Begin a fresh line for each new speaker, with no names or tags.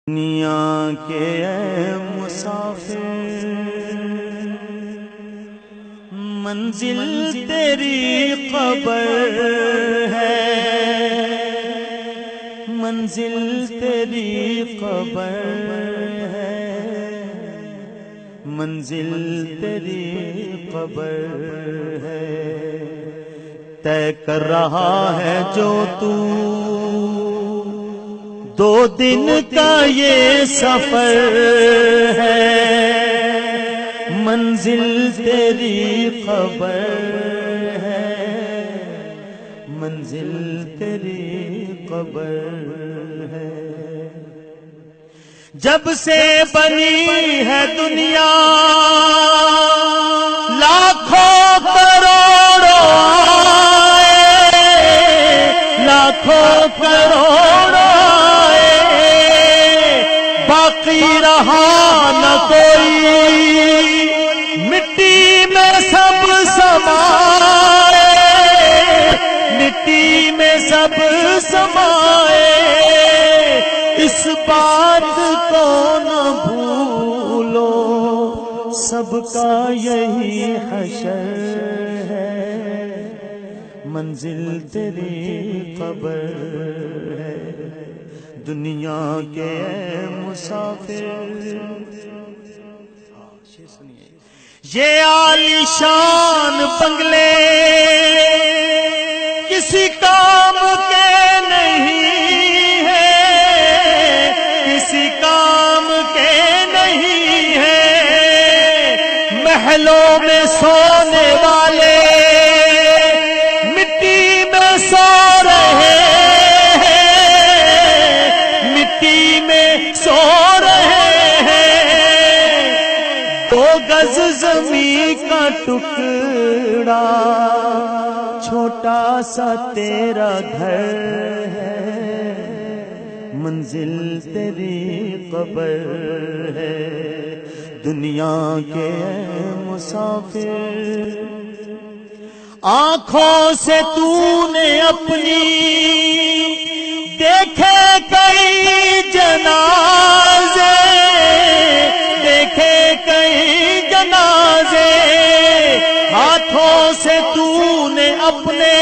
دنیا کے اے مسافر منزل تیری قبر ہے، منزل تیری قبر ہے، منزل تیری قبر ہے۔ طے کر رہا ہے جو تو دو دن کا یہ سفر ہے، منزل تیری قبر ہے، منزل تیری قبر ہے۔ جب سے بنی ہے دنیا لاکھوں کروڑوں آئے، لاکھوں کروڑوں باقی رہا نہ کوئی، مٹی میں سب سمائے، مٹی میں سب سمائے۔ اس بات کو نہ بھولو، سب کا یہی حشر ہے، منزل تیری قبر ہے۔ دنیا کے اے مسافر یہ عالیشان بنگلے کسی کام کے نہیں ہیں، کسی کام کے نہیں ہیں۔ محلوں میں سونے والے مٹی میں سو رہے سو رہے ہیں۔ دو گز زمین کا ٹکڑا چھوٹا سا تیرا گھر ہے، منزل تیری قبر ہے۔ دنیا کے مسافر آنکھوں سے تو نے اپنی دیکھے کئی جنازے، دیکھے کئی جنازے، ہاتھوں سے تو نے اپنے